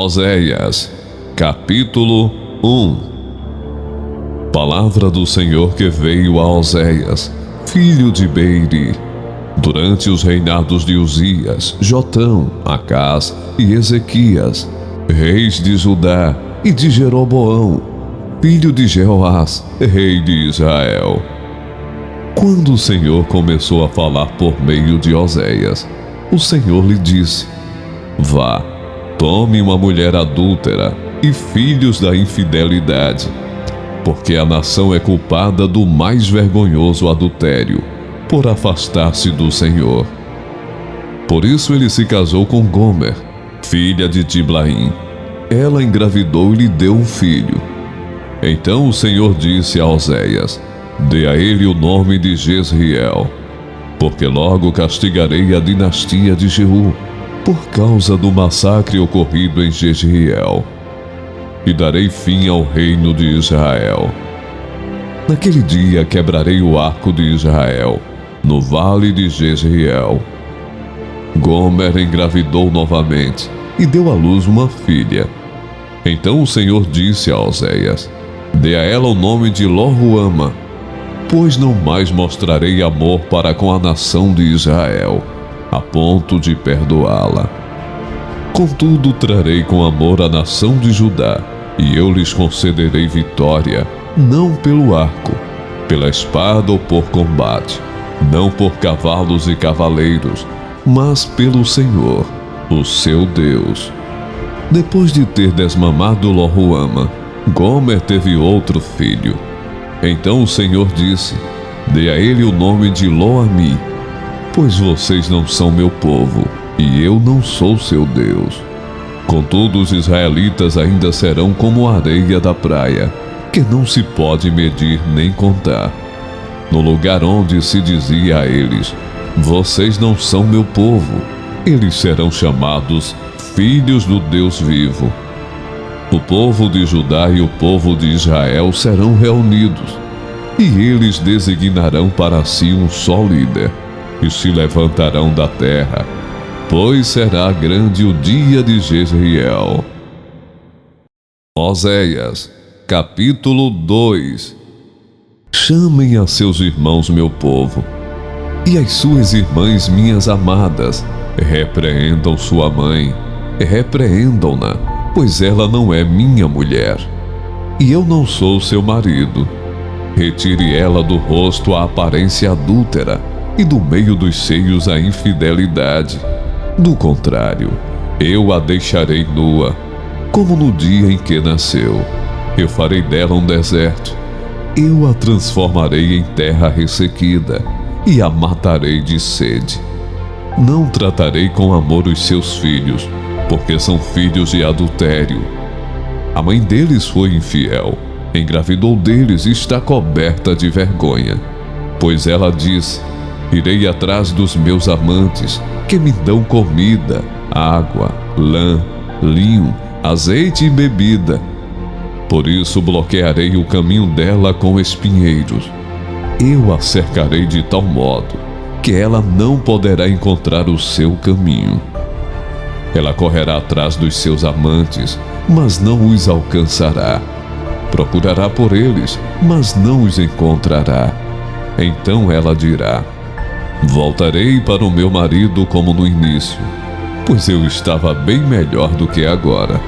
Oséias, capítulo 1. Palavra do Senhor que veio a Oséias, filho de Beeri, durante os reinados de Uzias, Jotão, Acás e Ezequias, reis de Judá, e de Jeroboão, filho de Jeoás, rei de Israel. Quando o Senhor começou a falar por meio de Oséias, o Senhor lhe disse: Vá, tome uma mulher adúltera e filhos da infidelidade, porque a nação é culpada do mais vergonhoso adultério, por afastar-se do Senhor. Por isso ele se casou com Gomer, filha de Diblaim. Ela engravidou e lhe deu um filho. Então o Senhor disse a Oséias: Dê a ele o nome de Jezriel, porque logo castigarei a dinastia de Jeú, por causa do massacre ocorrido em Jezreel, e darei fim ao reino de Israel. Naquele dia quebrarei o arco de Israel, no vale de Jezreel. Gomer engravidou novamente, e deu à luz uma filha. Então o Senhor disse a Oséias: Dê a ela o nome de Lo-ruama, pois não mais mostrarei amor para com a nação de Israel, a ponto de perdoá-la. Contudo, trarei com amor a nação de Judá, e eu lhes concederei vitória, não pelo arco, pela espada ou por combate, não por cavalos e cavaleiros, mas pelo Senhor, o seu Deus. Depois de ter desmamado Lo-ruama, Gomer teve outro filho. Então o Senhor disse: Dê a ele o nome de Lo-ammi, pois vocês não são meu povo, e eu não sou seu Deus. Contudo, os israelitas ainda serão como a areia da praia, que não se pode medir nem contar. No lugar onde se dizia a eles: Vocês não são meu povo, eles serão chamados filhos do Deus vivo. O povo de Judá e o povo de Israel serão reunidos, e eles designarão para si um só líder, e se levantarão da terra, pois será grande o dia de Jezreel. Oséias, capítulo 2. Chamem a seus irmãos meu povo, e as suas irmãs minhas amadas. Repreendam sua mãe, repreendam-na, pois ela não é minha mulher, e eu não sou seu marido. Retire ela do rosto a aparência adúltera, e do meio dos seios a infidelidade. Do contrário, eu a deixarei nua, como no dia em que nasceu. Eu farei dela um deserto. Eu a transformarei em terra ressequida, e a matarei de sede. Não tratarei com amor os seus filhos, porque são filhos de adultério. A mãe deles foi infiel, engravidou deles e está coberta de vergonha. Pois ela disse: Irei atrás dos meus amantes, que me dão comida, água, lã, linho, azeite e bebida. Por isso bloquearei o caminho dela com espinheiros. Eu a cercarei de tal modo que ela não poderá encontrar o seu caminho. Ela correrá atrás dos seus amantes, mas não os alcançará. Procurará por eles, mas não os encontrará. Então ela dirá: Voltarei para o meu marido como no início, pois eu estava bem melhor do que agora.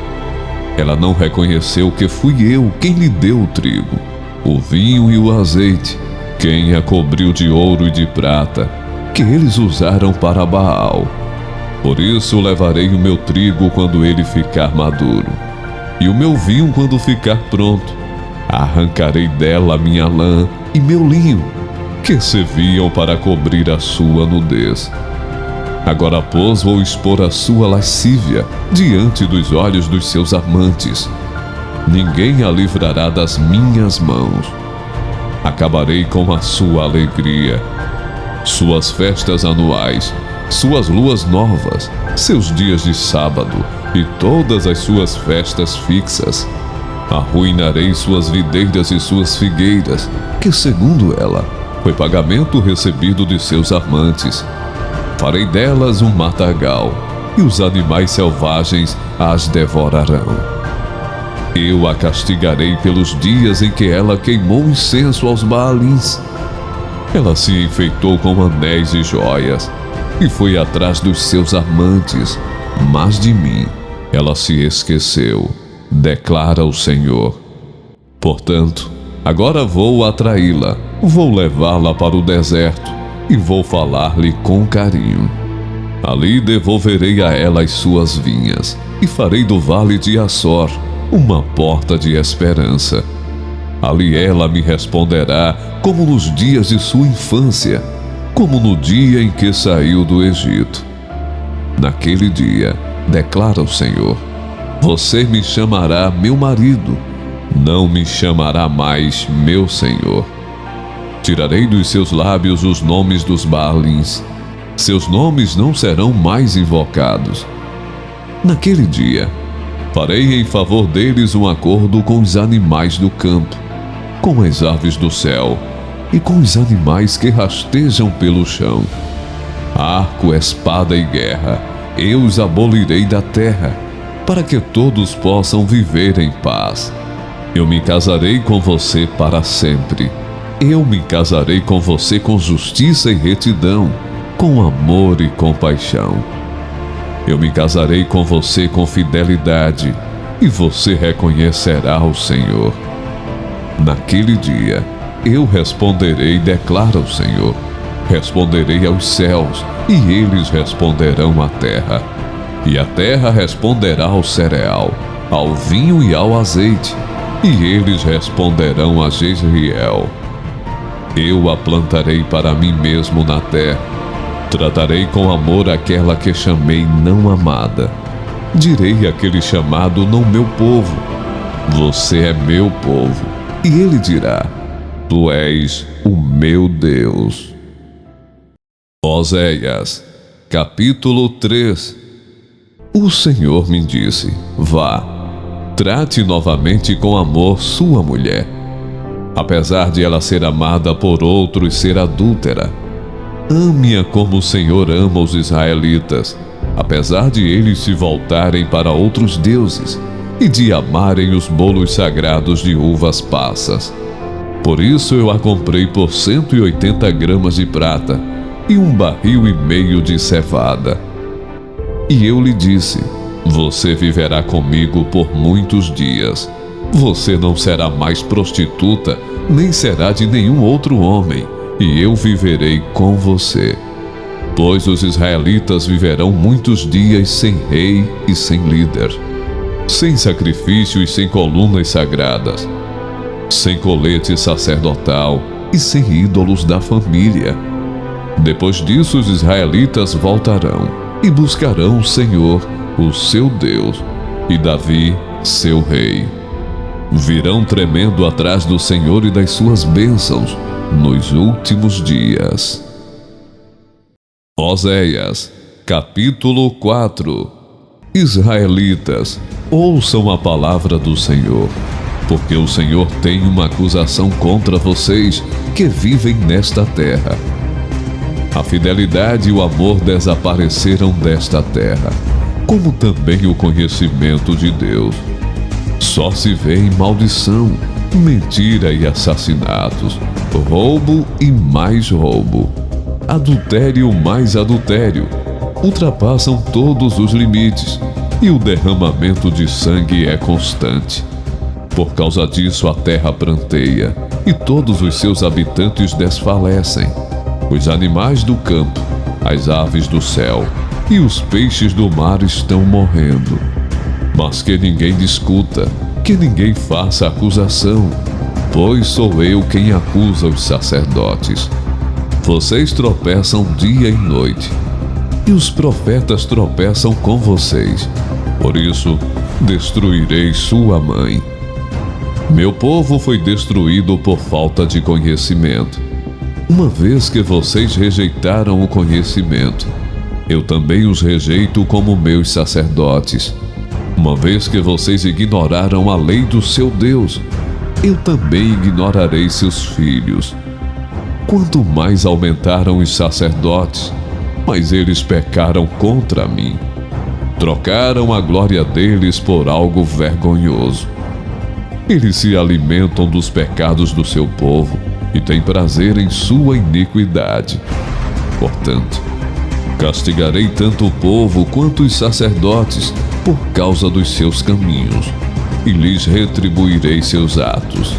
Ela não reconheceu que fui eu quem lhe deu o trigo, o vinho e o azeite, quem a cobriu de ouro e de prata, que eles usaram para Baal. Por isso levarei o meu trigo quando ele ficar maduro, e o meu vinho quando ficar pronto. Arrancarei dela minha lã e meu linho, que serviam para cobrir a sua nudez. Agora, pois, vou expor a sua lascívia diante dos olhos dos seus amantes. Ninguém a livrará das minhas mãos. Acabarei com a sua alegria, suas festas anuais, suas luas novas, seus dias de sábado e todas as suas festas fixas. Arruinarei suas videiras e suas figueiras, que, segundo ela, foi pagamento recebido de seus amantes. Farei delas um matagal, e os animais selvagens as devorarão. Eu a castigarei pelos dias em que ela queimou incenso aos Baalins. Ela se enfeitou com anéis e joias e foi atrás dos seus amantes, mas de mim ela se esqueceu, declara o Senhor. Portanto, agora vou atraí-la, vou levá-la para o deserto e vou falar-lhe com carinho. Ali devolverei a ela as suas vinhas e farei do vale de Açor uma porta de esperança. Ali ela me responderá como nos dias de sua infância, como no dia em que saiu do Egito. Naquele dia, declara o Senhor, você me chamará meu marido, não me chamará mais meu Senhor. Tirarei dos seus lábios os nomes dos Baalins. Seus nomes não serão mais invocados. Naquele dia, farei em favor deles um acordo com os animais do campo, com as aves do céu e com os animais que rastejam pelo chão. Arco, espada e guerra, eu os abolirei da terra, para que todos possam viver em paz. Eu me casarei com você para sempre. Eu me casarei com você com justiça e retidão, com amor e compaixão. Eu me casarei com você com fidelidade, e você reconhecerá o Senhor. Naquele dia, eu responderei, declara o Senhor. Responderei aos céus, e eles responderão à terra. E a terra responderá ao cereal, ao vinho e ao azeite, e eles responderão a Jezreel. Eu a plantarei para mim mesmo na terra. Tratarei com amor aquela que chamei não amada. Direi àquele chamado não meu povo, você é meu povo. E ele dirá, tu és o meu Deus. Oséias, capítulo 3. O Senhor me disse, vá, trate novamente com amor sua mulher. Apesar de ela ser amada por outro e ser adúltera, ame-a como o Senhor ama os israelitas, apesar de eles se voltarem para outros deuses e de amarem os bolos sagrados de uvas passas. Por isso eu a comprei por 180 gramas de prata e 1,5 barril de cevada. E eu lhe disse, você viverá comigo por muitos dias. Você não será mais prostituta, nem será de nenhum outro homem, e eu viverei com você. Pois os israelitas viverão muitos dias sem rei e sem líder, sem sacrifício e sem colunas sagradas, sem colete sacerdotal e sem ídolos da família. Depois disso os israelitas voltarão e buscarão o Senhor, o seu Deus, e Davi, seu rei. Virão tremendo atrás do Senhor e das suas bênçãos nos últimos dias. Oséias, capítulo 4. Israelitas, ouçam a palavra do Senhor, porque o Senhor tem uma acusação contra vocês que vivem nesta terra. A fidelidade e o amor desapareceram desta terra, como também o conhecimento de Deus. Só se vê em maldição, mentira e assassinatos, roubo e mais roubo, adultério mais adultério. Ultrapassam todos os limites e o derramamento de sangue é constante. Por causa disso a terra pranteia e todos os seus habitantes desfalecem. Os animais do campo, as aves do céu e os peixes do mar estão morrendo. Mas que ninguém discuta, que ninguém faça acusação, pois sou eu quem acusa os sacerdotes. Vocês tropeçam dia e noite, e os profetas tropeçam com vocês. Por isso, destruirei sua mãe. Meu povo foi destruído por falta de conhecimento. Uma vez que vocês rejeitaram o conhecimento, eu também os rejeito como meus sacerdotes. Uma vez que vocês ignoraram a lei do seu Deus, eu também ignorarei seus filhos. Quanto mais aumentaram os sacerdotes, mais eles pecaram contra mim. Trocaram a glória deles por algo vergonhoso. Eles se alimentam dos pecados do seu povo e têm prazer em sua iniquidade. Portanto, castigarei tanto o povo quanto os sacerdotes por causa dos seus caminhos, e lhes retribuirei seus atos.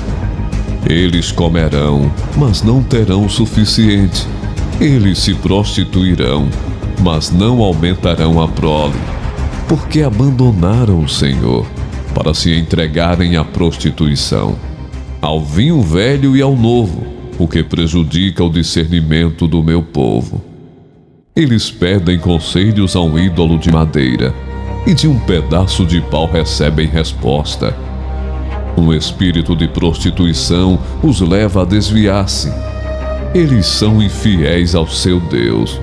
Eles comerão, mas não terão o suficiente. Eles se prostituirão, mas não aumentarão a prole, porque abandonaram o Senhor para se entregarem à prostituição, ao vinho velho e ao novo, o que prejudica o discernimento do meu povo. Eles pedem conselhos a um ídolo de madeira, e de um pedaço de pau recebem resposta. Um espírito de prostituição os leva a desviar-se. Eles são infiéis ao seu Deus.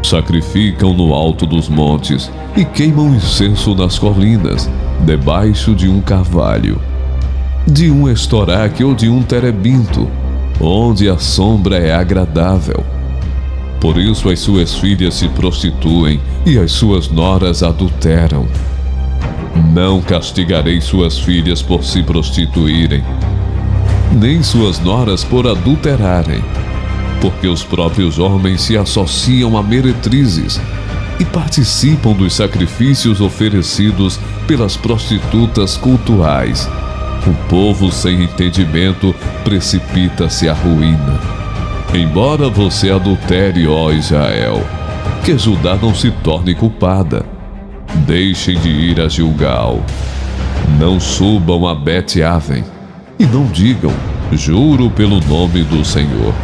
Sacrificam no alto dos montes e queimam incenso nas colinas, debaixo de um carvalho, de um estoraque ou de um terebinto, onde a sombra é agradável. Por isso as suas filhas se prostituem e as suas noras adulteram. Não castigarei suas filhas por se prostituírem, nem suas noras por adulterarem, porque os próprios homens se associam a meretrizes e participam dos sacrifícios oferecidos pelas prostitutas cultuais. O povo sem entendimento precipita-se à ruína. Embora você adultere, ó Israel, que Judá não se torne culpada. Deixem de ir a Gilgal. Não subam a Bet-Aven e não digam, juro pelo nome do Senhor.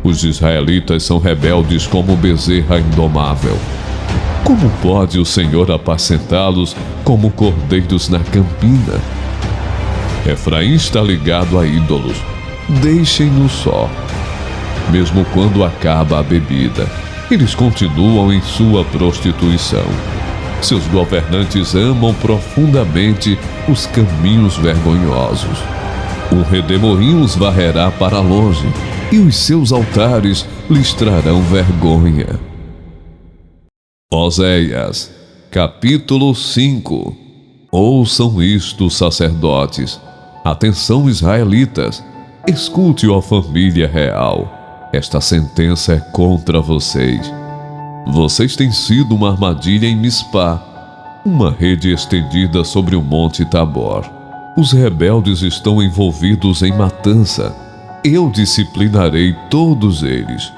Os israelitas são rebeldes como bezerra indomável. Como pode o Senhor apacentá-los como cordeiros na campina? Efraim está ligado a ídolos. Deixem-no só. Mesmo quando acaba a bebida, eles continuam em sua prostituição. Seus governantes amam profundamente os caminhos vergonhosos. O redemoinho os varrerá para longe, e os seus altares lhes trarão vergonha. Oséias, capítulo 5. Ouçam isto, sacerdotes. Atenção, israelitas. Escute, ó família real. Esta sentença é contra vocês. Vocês têm sido uma armadilha em Mispá, uma rede estendida sobre o monte Tabor. Os rebeldes estão envolvidos em matança. Eu disciplinarei todos eles.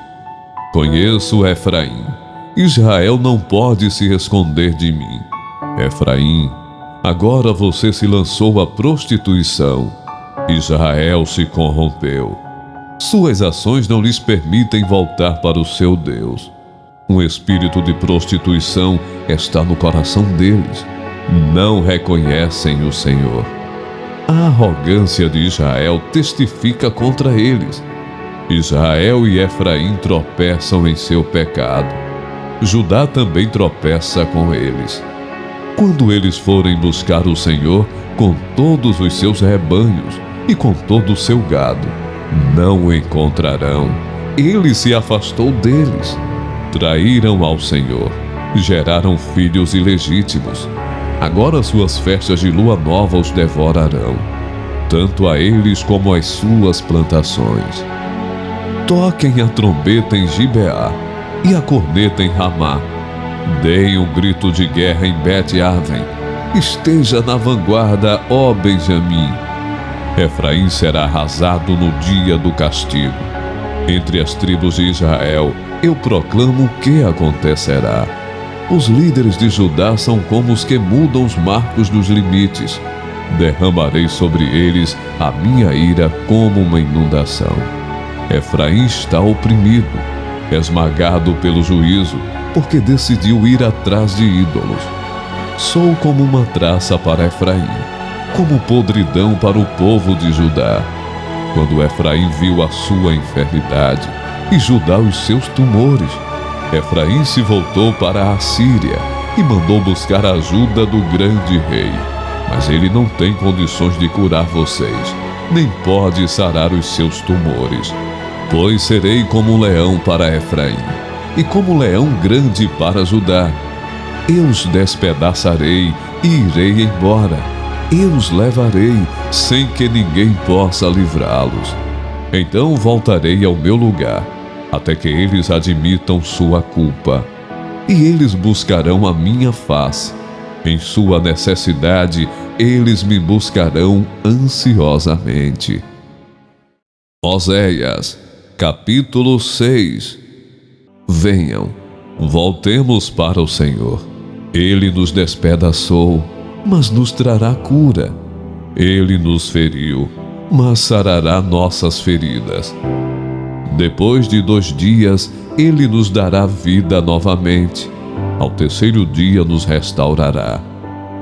Conheço Efraim. Israel não pode se esconder de mim. Efraim, agora você se lançou à prostituição. Israel se corrompeu. Suas ações não lhes permitem voltar para o seu Deus. Um espírito de prostituição está no coração deles. Não reconhecem o Senhor. A arrogância de Israel testifica contra eles. Israel e Efraim tropeçam em seu pecado. Judá também tropeça com eles. Quando eles forem buscar o Senhor com todos os seus rebanhos e com todo o seu gado, não o encontrarão. Ele se afastou deles. Traíram ao Senhor, geraram filhos ilegítimos. Agora suas festas de lua nova os devorarão, tanto a eles como as suas plantações. Toquem a trombeta em Gibeá e a corneta em Ramá. Deem um grito de guerra em Bet-Aven. Esteja na vanguarda, ó Benjamim. Efraim será arrasado no dia do castigo. Entre as tribos de Israel, eu proclamo o que acontecerá. Os líderes de Judá são como os que mudam os marcos dos limites. Derramarei sobre eles a minha ira como uma inundação. Efraim está oprimido, esmagado pelo juízo, porque decidiu ir atrás de ídolos. Sou como uma traça para Efraim, como podridão para o povo de Judá. Quando Efraim viu a sua enfermidade e Judá os seus tumores, Efraim se voltou para a Assíria e mandou buscar a ajuda do grande rei. Mas ele não tem condições de curar vocês, nem pode sarar os seus tumores. Pois serei como um leão para Efraim, e como um leão grande para Judá. Eu os despedaçarei e irei embora. Eu os levarei sem que ninguém possa livrá-los. Então voltarei ao meu lugar, até que eles admitam sua culpa. E eles buscarão a minha face. Em sua necessidade, eles me buscarão ansiosamente. Oséias, capítulo 6. Venham, voltemos para o Senhor. Ele nos despedaçou, mas nos trará cura. Ele nos feriu, mas sarará nossas feridas. Depois de 2 dias, Ele nos dará vida novamente. Ao 3º dia nos restaurará,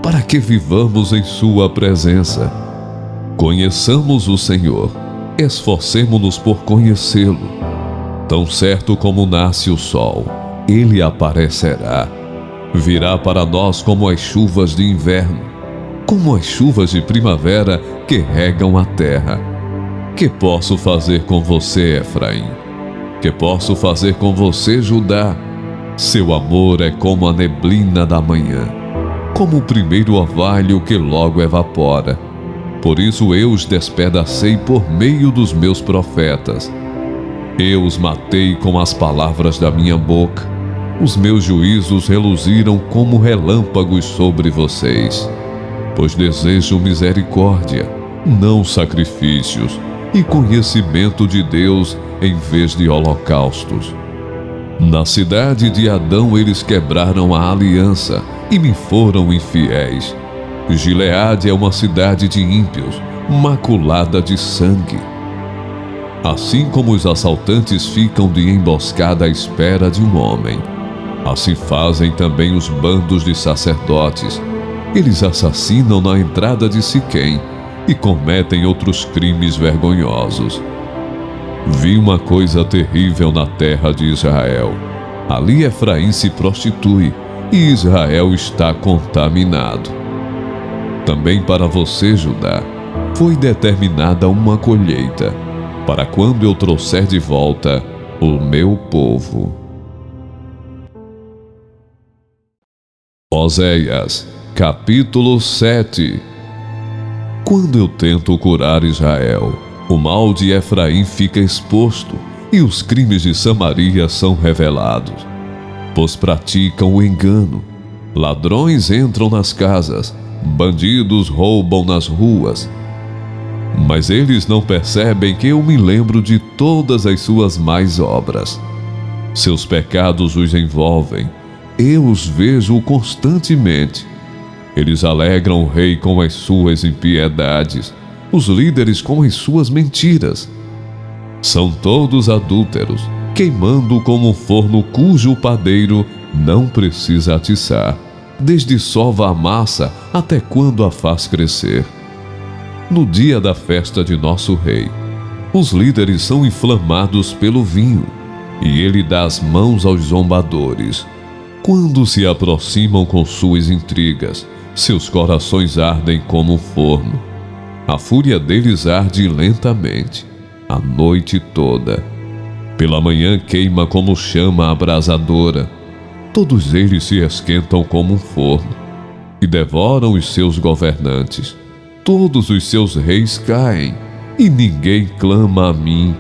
para que vivamos em sua presença. Conheçamos o Senhor, esforcemo-nos por conhecê-lo. Tão certo como nasce o sol, Ele aparecerá. Virá para nós como as chuvas de inverno, como as chuvas de primavera que regam a terra. Que posso fazer com você, Efraim? Que posso fazer com você, Judá? Seu amor é como a neblina da manhã, como o primeiro orvalho que logo evapora. Por isso eu os despedacei por meio dos meus profetas. Eu os matei com as palavras da minha boca. Os meus juízos reluziram como relâmpagos sobre vocês. Pois desejo misericórdia, não sacrifícios, e conhecimento de Deus em vez de holocaustos. Na cidade de Adão eles quebraram a aliança e me foram infiéis. Gileade é uma cidade de ímpios, maculada de sangue. Assim como os assaltantes ficam de emboscada à espera de um homem, assim fazem também os bandos de sacerdotes. Eles assassinam na entrada de Siquém e cometem outros crimes vergonhosos. Vi uma coisa terrível na terra de Israel. Ali Efraim se prostitui e Israel está contaminado. Também para você, Judá, foi determinada uma colheita, para quando eu trouxer de volta o meu povo. Oséias, capítulo 7. Quando eu tento curar Israel, o mal de Efraim fica exposto e os crimes de Samaria são revelados. Pois praticam o engano. Ladrões entram nas casas, bandidos roubam nas ruas. Mas eles não percebem que eu me lembro de todas as suas más obras. Seus pecados os envolvem. Eu os vejo constantemente. Eles alegram o rei com as suas impiedades, os líderes com as suas mentiras. São todos adúlteros, queimando como um forno cujo padeiro não precisa atiçar, desde sova a massa até quando a faz crescer. No dia da festa de nosso rei, os líderes são inflamados pelo vinho, e ele dá as mãos aos zombadores. Quando se aproximam com suas intrigas, seus corações ardem como um forno. A fúria deles arde lentamente, a noite toda. Pela manhã queima como chama abrasadora. Todos eles se esquentam como um forno e devoram os seus governantes. Todos os seus reis caem e ninguém clama a mim.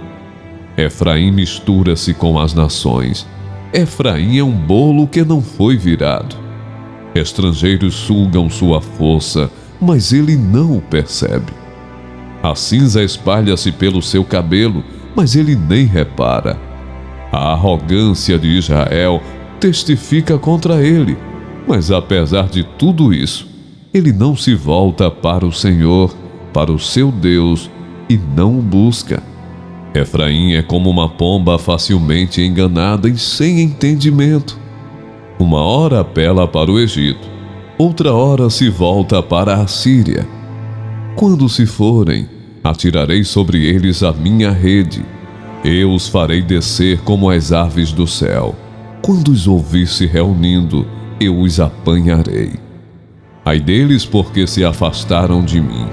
Efraim mistura-se com as nações. Efraim é um bolo que não foi virado. Estrangeiros sugam sua força, mas ele não o percebe. A cinza espalha-se pelo seu cabelo, mas ele nem repara. A arrogância de Israel testifica contra ele, mas apesar de tudo isso, ele não se volta para o Senhor, para o seu Deus, e não o busca. Efraim é como uma pomba facilmente enganada e sem entendimento. Uma hora apela para o Egito, outra hora se volta para a Síria. Quando se forem, atirarei sobre eles a minha rede. Eu os farei descer como as aves do céu. Quando os ouvir se reunindo, eu os apanharei. Ai deles, porque se afastaram de mim.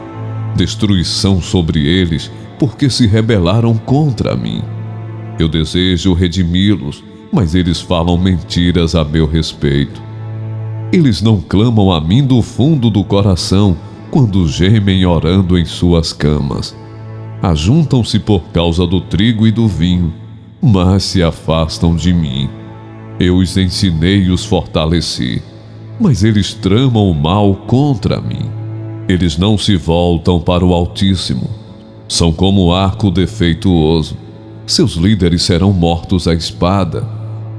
Destruição sobre eles, porque se rebelaram contra mim. Eu desejo redimi-los, mas eles falam mentiras a meu respeito. Eles não clamam a mim do fundo do coração, quando gemem orando em suas camas. Ajuntam-se por causa do trigo e do vinho, mas se afastam de mim. Eu os ensinei e os fortaleci, mas eles tramam o mal contra mim. Eles não se voltam para o Altíssimo. São como arco defeituoso. Seus líderes serão mortos à espada,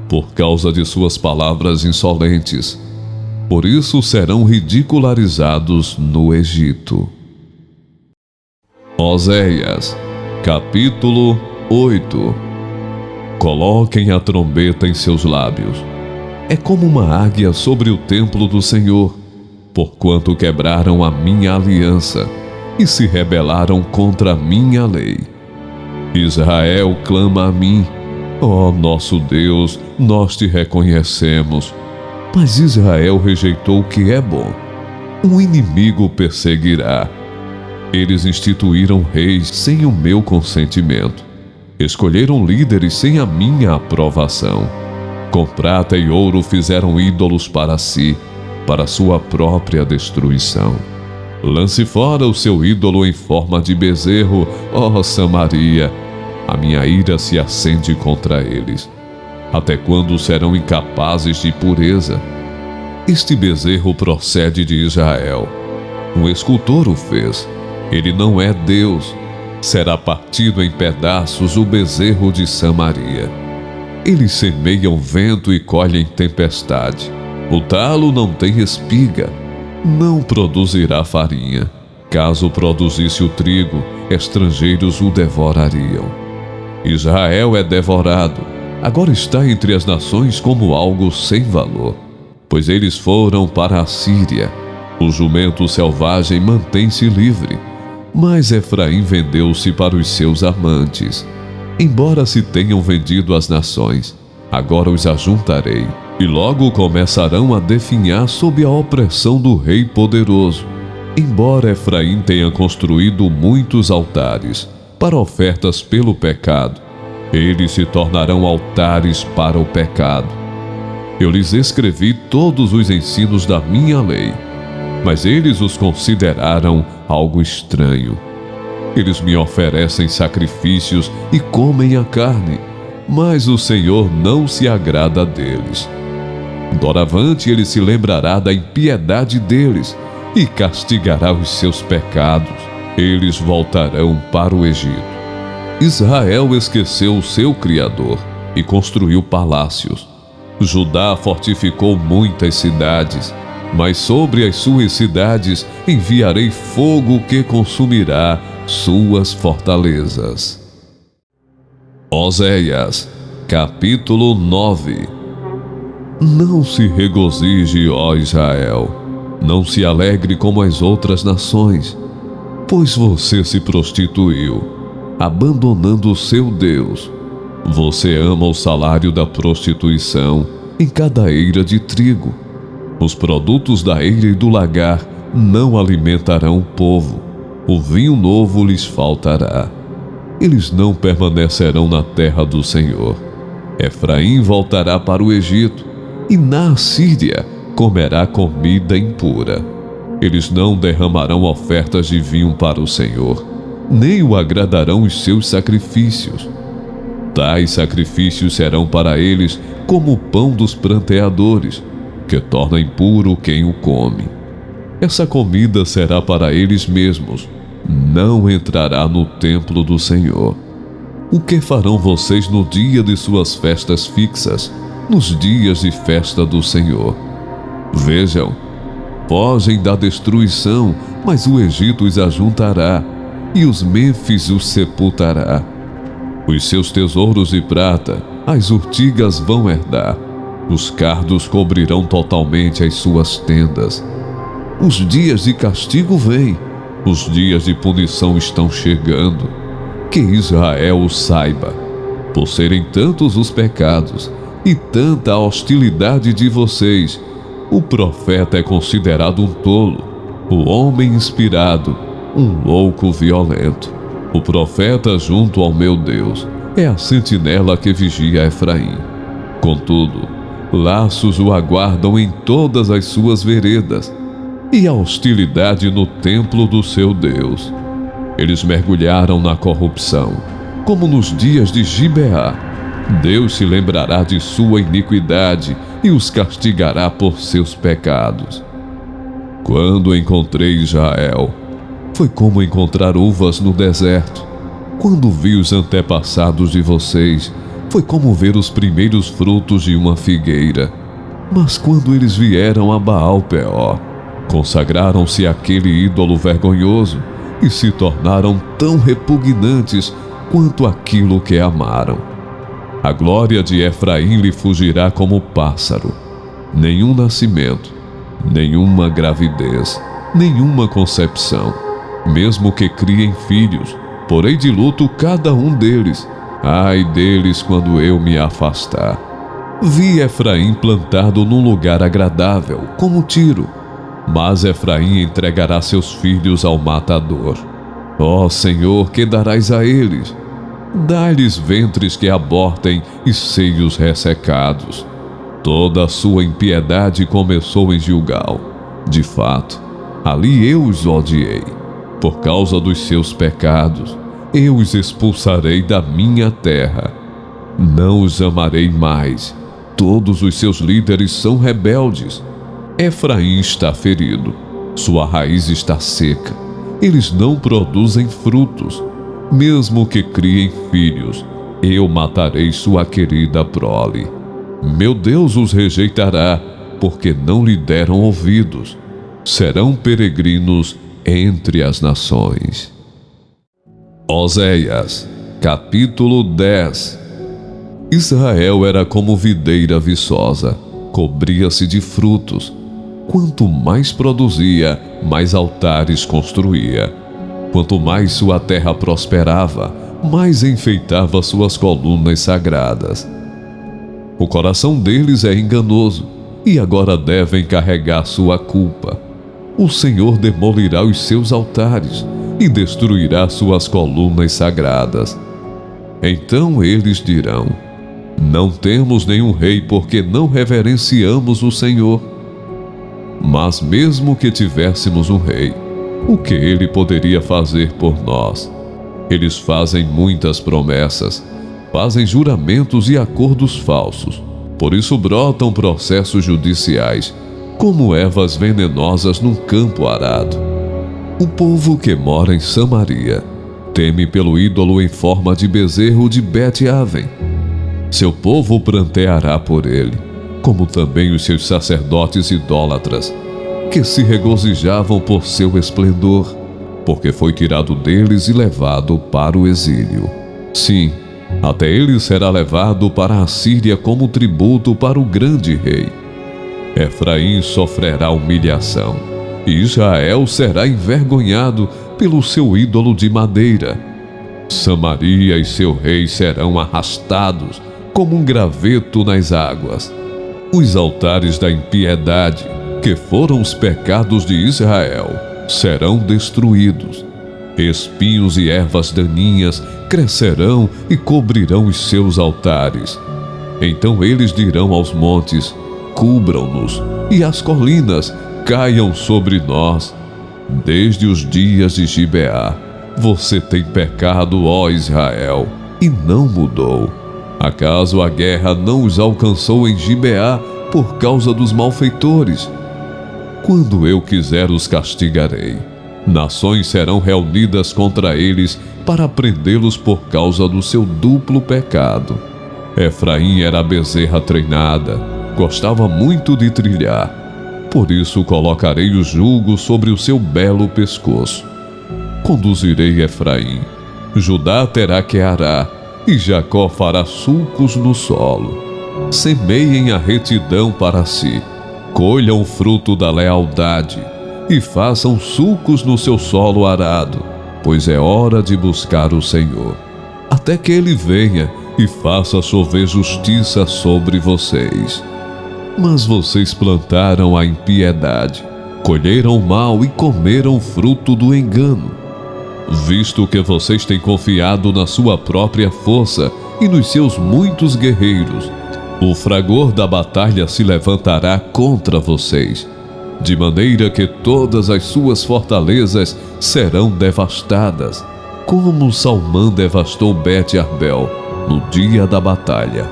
por causa de suas palavras insolentes. Por isso serão ridicularizados no Egito. Oséias, capítulo 8. Coloquem a trombeta em seus lábios. É como uma águia sobre o templo do Senhor, porquanto quebraram a minha aliança e se rebelaram contra a minha lei. Israel clama a mim: ó nosso Deus, nós te reconhecemos. Mas Israel rejeitou o que é bom. O inimigo perseguirá. Eles instituíram reis sem o meu consentimento. Escolheram líderes sem a minha aprovação. Com prata e ouro fizeram ídolos para si, para sua própria destruição. Lance fora o seu ídolo em forma de bezerro, ó Samaria. A minha ira se acende contra eles. Até quando serão incapazes de pureza? Este bezerro procede de Israel. Um escultor o fez. Ele não é Deus. Será partido em pedaços o bezerro de Samaria. Eles semeiam vento e colhem tempestade. O talo não tem espiga. Não produzirá farinha. Caso produzisse o trigo, estrangeiros o devorariam. Israel é devorado. Agora está entre as nações como algo sem valor, pois eles foram para a Síria. O jumento selvagem mantém-se livre, mas Efraim vendeu-se para os seus amantes. Embora se tenham vendido às nações, agora os ajuntarei, e logo começarão a definhar sob a opressão do rei poderoso. Embora Efraim tenha construído muitos altares para ofertas pelo pecado, eles se tornarão altares para o pecado. Eu lhes escrevi todos os ensinos da minha lei, mas eles os consideraram algo estranho. Eles me oferecem sacrifícios e comem a carne, mas o Senhor não se agrada deles. Doravante ele se lembrará da impiedade deles e castigará os seus pecados. Eles voltarão para o Egito. Israel esqueceu o seu Criador e construiu palácios. Judá fortificou muitas cidades, mas sobre as suas cidades enviarei fogo que consumirá suas fortalezas. Oséias, capítulo 9. Não se regozije, ó Israel, não se alegre como as outras nações, pois você se prostituiu, abandonando o seu Deus. Você ama o salário da prostituição em cada eira de trigo. Os produtos da eira e do lagar não alimentarão o povo. O vinho novo lhes faltará. Eles não permanecerão na terra do Senhor. Efraim voltará para o Egito, e na Assíria comerá comida impura. Eles não derramarão ofertas de vinho para o Senhor, nem o agradarão os seus sacrifícios. Tais sacrifícios serão para eles como o pão dos pranteadores, que torna impuro quem o come. Essa comida será para eles mesmos, não entrará no templo do Senhor. O que farão vocês no dia de suas festas fixas, nos dias de festa do Senhor? Vejam, fogem da destruição, mas o Egito os ajuntará, e os Mênfis os sepultará. Os seus tesouros de prata as urtigas vão herdar. Os cardos cobrirão totalmente as suas tendas. Os dias de castigo vêm, os dias de punição estão chegando. Que Israel o saiba, por serem tantos os pecados e tanta a hostilidade de vocês, o profeta é considerado um tolo, o homem inspirado, um louco violento. O profeta junto ao meu Deus é a sentinela que vigia Efraim. Contudo, laços o aguardam em todas as suas veredas, e a hostilidade no templo do seu Deus. Eles mergulharam na corrupção, como nos dias de Gibeá. Deus se lembrará de sua iniquidade e os castigará por seus pecados. Quando encontrei Israel, foi como encontrar uvas no deserto. Quando vi os antepassados de vocês, foi como ver os primeiros frutos de uma figueira. Mas quando eles vieram a Baal-Peor, consagraram-se àquele ídolo vergonhoso e se tornaram tão repugnantes quanto aquilo que amaram. A glória de Efraim lhe fugirá como pássaro. Nenhum nascimento, nenhuma gravidez, nenhuma concepção. Mesmo que criem filhos, porei de luto cada um deles. Ai deles quando eu me afastar. Vi Efraim plantado num lugar agradável, como Tiro. Mas Efraim entregará seus filhos ao matador. Ó Senhor, que darás a eles? Dá-lhes ventres que abortem e seios ressecados. Toda a sua impiedade começou em Gilgal. De fato, ali eu os odiei. Por causa dos seus pecados, eu os expulsarei da minha terra. Não os amarei mais. Todos os seus líderes são rebeldes. Efraim está ferido. Sua raiz está seca. Eles não produzem frutos. Mesmo que criem filhos, eu matarei sua querida prole. Meu Deus os rejeitará, porque não lhe deram ouvidos. Serão peregrinos entre as nações. Oséias, capítulo 10. Israel era como videira viçosa, cobria-se de frutos. Quanto mais produzia, mais altares construía. Quanto mais sua terra prosperava, mais enfeitava suas colunas sagradas. O coração deles é enganoso, e agora devem carregar sua culpa. O Senhor demolirá os seus altares e destruirá suas colunas sagradas. Então eles dirão: não temos nenhum rei porque não reverenciamos o Senhor. Mas mesmo que tivéssemos um rei, o que ele poderia fazer por nós? Eles fazem muitas promessas, fazem juramentos e acordos falsos. Por isso brotam processos judiciais, como ervas venenosas num campo arado. O povo que mora em Samaria teme pelo ídolo em forma de bezerro de Bet-Aven. Seu povo pranteará por ele, como também os seus sacerdotes idólatras, que se regozijavam por seu esplendor, porque foi tirado deles e levado para o exílio. Sim, até ele será levado para a Síria como tributo para o grande rei. Efraim sofrerá humilhação, e Israel será envergonhado pelo seu ídolo de madeira. Samaria e seu rei serão arrastados como um graveto nas águas. Os altares da impiedade, que foram os pecados de Israel, serão destruídos. Espinhos e ervas daninhas crescerão e cobrirão os seus altares. Então eles dirão aos montes: cubram-nos, e às colinas: caiam sobre nós. Desde os dias de Gibeá, você tem pecado, ó Israel, e não mudou. Acaso a guerra não os alcançou em Gibeá por causa dos malfeitores? Quando eu quiser os castigarei. Nações serão reunidas contra eles para prendê-los por causa do seu duplo pecado. Efraim era a bezerra treinada, gostava muito de trilhar. Por isso colocarei o jugo sobre o seu belo pescoço. Conduzirei Efraim. Judá terá que arar, e Jacó fará sulcos no solo. Semeiem a retidão para si, colham o fruto da lealdade, e façam sulcos no seu solo arado, pois é hora de buscar o Senhor, até que ele venha e faça chover justiça sobre vocês. Mas vocês plantaram a impiedade, colheram o mal e comeram o fruto do engano. Visto que vocês têm confiado na sua própria força e nos seus muitos guerreiros, O fragor da batalha se levantará contra vocês, de maneira que todas as suas fortalezas serão devastadas, como Salmã devastou Bet-Arbel no dia da batalha,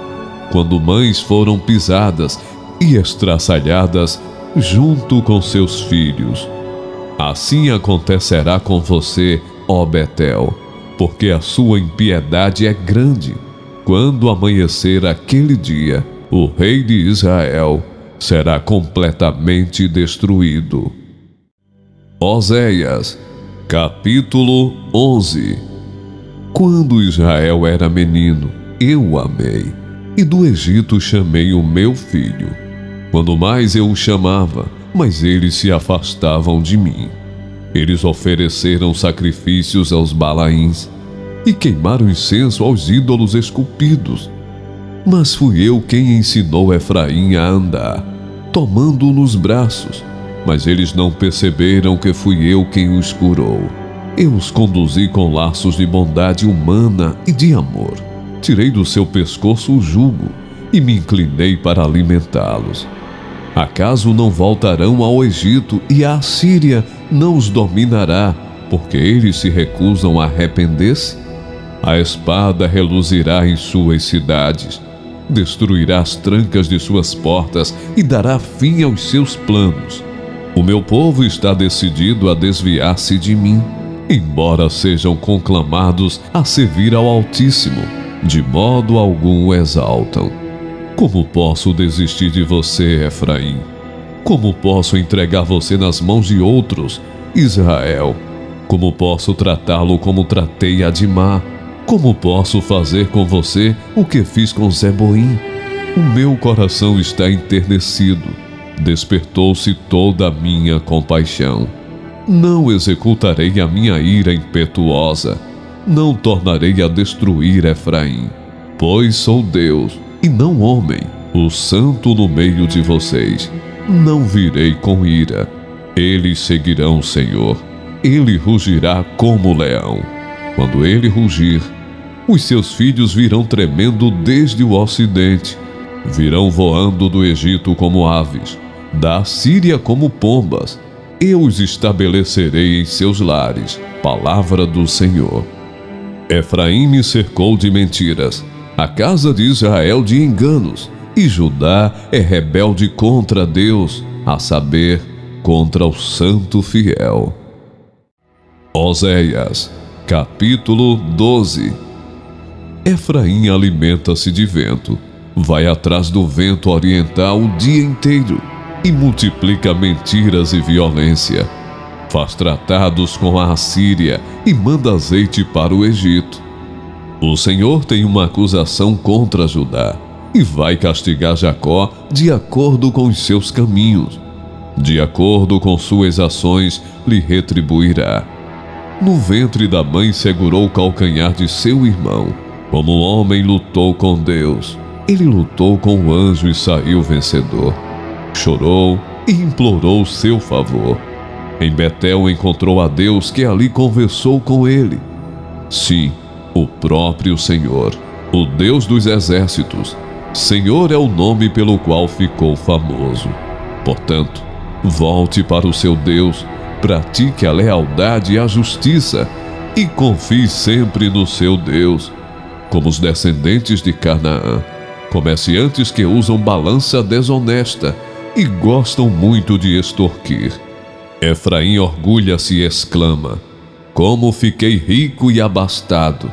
quando mães foram pisadas e estraçalhadas junto com seus filhos. Assim acontecerá com você, ó Betel, porque a sua impiedade é grande. Quando amanhecer aquele dia, o rei de Israel será completamente destruído. Oséias, capítulo 11. Quando Israel era menino, eu o amei, e do Egito chamei o meu filho. Quando mais eu o chamava, mas eles se afastavam de mim. Eles ofereceram sacrifícios aos Balaíns e queimaram incenso aos ídolos esculpidos. Mas fui eu quem ensinou Efraim a andar, tomando-o nos braços. Mas eles não perceberam que fui eu quem os curou. Eu os conduzi com laços de bondade humana e de amor. Tirei do seu pescoço o jugo e me inclinei para alimentá-los. Acaso não voltarão ao Egito e a Assíria não os dominará, porque eles se recusam a arrepender-se? A espada reluzirá em suas cidades, destruirá as trancas de suas portas e dará fim aos seus planos. O meu povo está decidido a desviar-se de mim, embora sejam conclamados a servir ao Altíssimo, de modo algum o exaltam. Como posso desistir de você, Efraim? Como posso entregar você nas mãos de outros, Israel? Como posso tratá-lo como tratei Adimá? Como posso fazer com você o que fiz com Zeboim? O meu coração está enternecido. Despertou-se toda a minha compaixão. Não executarei a minha ira impetuosa. Não tornarei a destruir Efraim. Pois sou Deus, e não homem, o santo no meio de vocês. Não virei com ira. Eles seguirão o Senhor. Ele rugirá como leão. Quando ele rugir, os seus filhos virão tremendo desde o ocidente. Virão voando do Egito como aves, da Assíria como pombas. Eu os estabelecerei em seus lares. Palavra do Senhor. Efraim me cercou de mentiras, a casa de Israel de enganos, e Judá é rebelde contra Deus, a saber, contra o Santo Fiel. Oséias, capítulo 12. Efraim alimenta-se de vento, vai atrás do vento oriental o dia inteiro e multiplica mentiras e violência. Faz tratados com a Assíria e manda azeite para o Egito. O Senhor tem uma acusação contra Judá e vai castigar Jacó de acordo com os seus caminhos. De acordo com suas ações, lhe retribuirá. No ventre da mãe segurou o calcanhar de seu irmão. Como o homem lutou com Deus, ele lutou com o anjo e saiu vencedor. Chorou e implorou seu favor. Em Betel encontrou a Deus, que ali conversou com ele. Sim, o próprio Senhor, o Deus dos exércitos. Senhor é o nome pelo qual ficou famoso. Portanto, volte para o seu Deus, pratique a lealdade e a justiça, e confie sempre no seu Deus. Como os descendentes de Canaã, comerciantes que usam balança desonesta e gostam muito de extorquir. Efraim orgulha-se e exclama: como fiquei rico e abastado!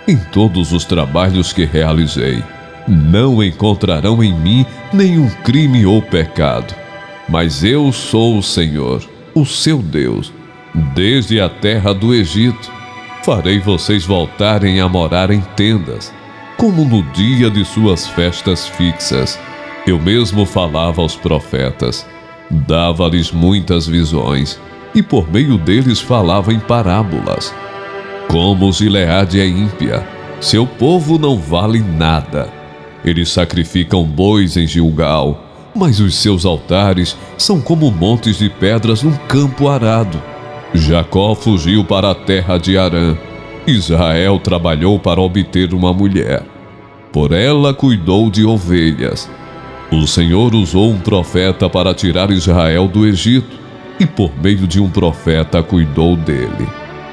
Em todos os trabalhos que realizei, não encontrarão em mim nenhum crime ou pecado. Mas eu sou o Senhor, o seu Deus, desde a terra do Egito. Farei vocês voltarem a morar em tendas, como no dia de suas festas fixas. Eu mesmo falava aos profetas, dava-lhes muitas visões, e por meio deles falava em parábolas. Como Gileade é ímpia, seu povo não vale nada. Eles sacrificam bois em Gilgal, mas os seus altares são como montes de pedras num campo arado. Jacó fugiu para a terra de Harã. Israel trabalhou para obter uma mulher. Por ela cuidou de ovelhas. O Senhor usou um profeta para tirar Israel do Egito, e por meio de um profeta cuidou dele.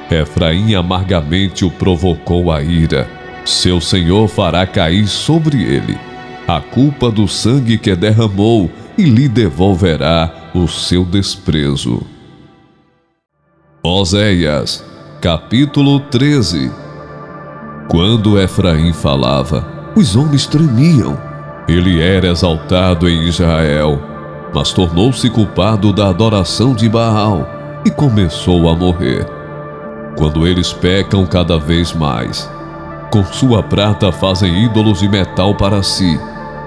Efraim amargamente o provocou a ira. Seu Senhor fará cair sobre ele a culpa do sangue que derramou e lhe devolverá o seu desprezo. Oséias, capítulo 13. Quando Efraim falava, os homens tremiam. Ele era exaltado em Israel, mas tornou-se culpado da adoração de Baal e começou a morrer. Quando eles pecam cada vez mais, com sua prata fazem ídolos de metal para si,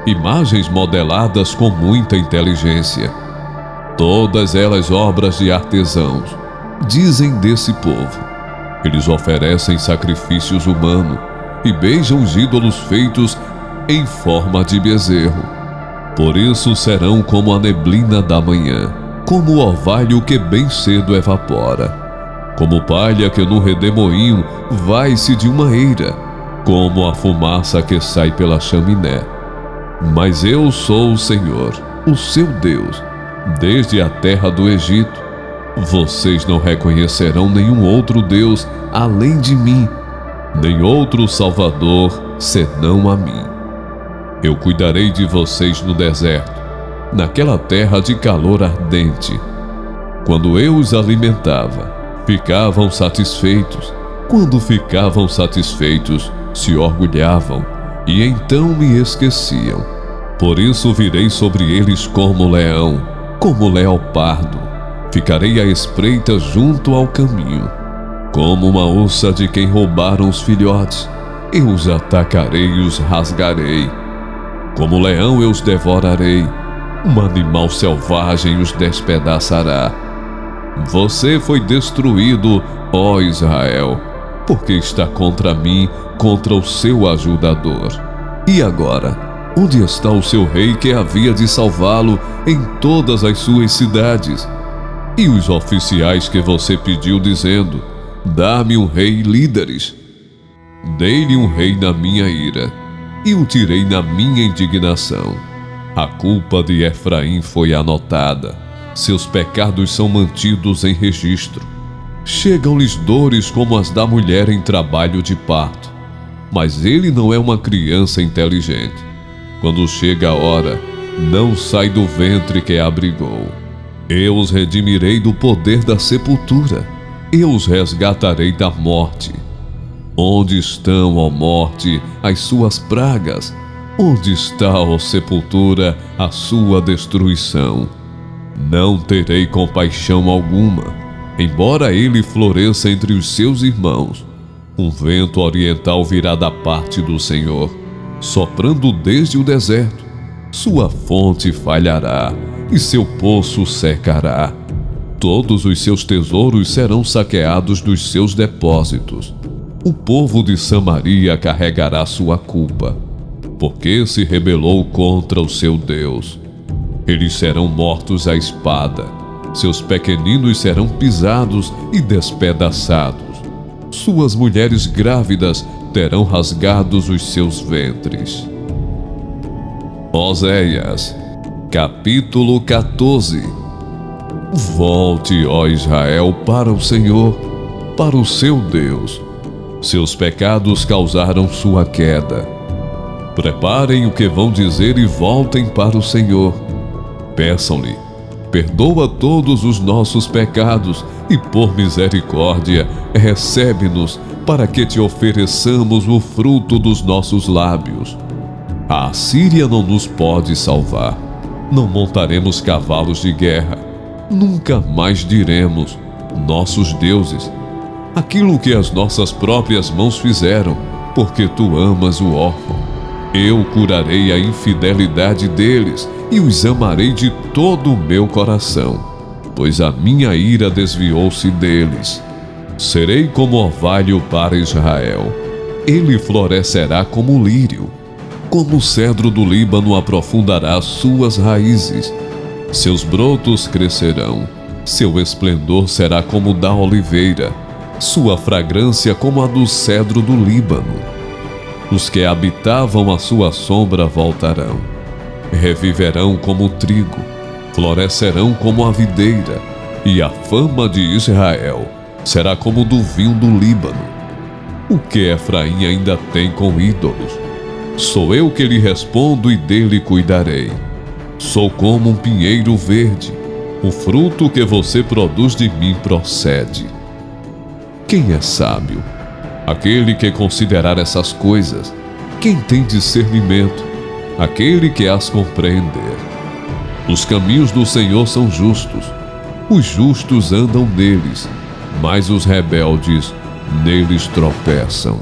imagens modeladas com muita inteligência. Todas elas obras de artesãos, dizem desse povo. Eles oferecem sacrifícios humanos e beijam os ídolos feitos em forma de bezerro. Por isso serão como a neblina da manhã, como o orvalho que bem cedo evapora, como palha que no redemoinho vai-se de uma eira, como a fumaça que sai pela chaminé. Mas eu sou o Senhor, o seu Deus, desde a terra do Egito. Vocês não reconhecerão nenhum outro Deus além de mim, nem outro Salvador senão a mim. Eu cuidarei de vocês no deserto, naquela terra de calor ardente. Quando eu os alimentava, ficavam satisfeitos. Quando ficavam satisfeitos, se orgulhavam e então me esqueciam. Por isso virei sobre eles como leopardo. Ficarei à espreita junto ao caminho, como uma onça de quem roubaram os filhotes. Eu os atacarei e os rasgarei. Como leão eu os devorarei. Um animal selvagem os despedaçará. Você foi destruído, ó Israel, porque está contra mim, contra o seu ajudador. E agora, onde está o seu rei que havia de salvá-lo em todas as suas cidades? E os oficiais que você pediu dizendo, dá-me um rei e líderes. Dei-lhe um rei na minha ira, e o tirei na minha indignação. A culpa de Efraim foi anotada, seus pecados são mantidos em registro. Chegam-lhes dores como as da mulher em trabalho de parto, mas ele não é uma criança inteligente. Quando chega a hora, não sai do ventre que abrigou. Eu os redimirei do poder da sepultura, eu os resgatarei da morte. Onde estão, ó morte, as suas pragas? Onde está, ó sepultura, a sua destruição? Não terei compaixão alguma, embora ele floresça entre os seus irmãos. Um vento oriental virá da parte do Senhor, soprando desde o deserto. Sua fonte falhará e seu poço secará. Todos os seus tesouros serão saqueados dos seus depósitos. O povo de Samaria carregará sua culpa, porque se rebelou contra o seu Deus. Eles serão mortos à espada, seus pequeninos serão pisados e despedaçados. Suas mulheres grávidas terão rasgados os seus ventres. Oséias, capítulo 14. Volte, ó Israel, para o Senhor, para o seu Deus. Seus pecados causaram sua queda. Preparem o que vão dizer e voltem para o Senhor. Peçam-lhe, perdoa todos os nossos pecados e, por misericórdia, recebe-nos para que te ofereçamos o fruto dos nossos lábios. A Assíria não nos pode salvar. Não montaremos cavalos de guerra. Nunca mais diremos, nossos deuses, aquilo que as nossas próprias mãos fizeram, porque tu amas o órfão. Eu curarei a infidelidade deles e os amarei de todo o meu coração, pois a minha ira desviou-se deles. Serei como orvalho para Israel. Ele florescerá como o lírio. Como o cedro do Líbano aprofundará suas raízes. Seus brotos crescerão. Seu esplendor será como o da oliveira. Sua fragrância como a do cedro do Líbano. Os que habitavam a sua sombra voltarão. Reviverão como o trigo, florescerão como a videira, e a fama de Israel será como do vinho do Líbano. O que Efraim ainda tem com ídolos? Sou eu que lhe respondo e dele cuidarei. Sou como um pinheiro verde, o fruto que você produz de mim procede. Quem é sábio? Aquele que considerar essas coisas. Quem tem discernimento? Aquele que as compreender. Os caminhos do Senhor são justos. Os justos andam neles, mas os rebeldes neles tropeçam.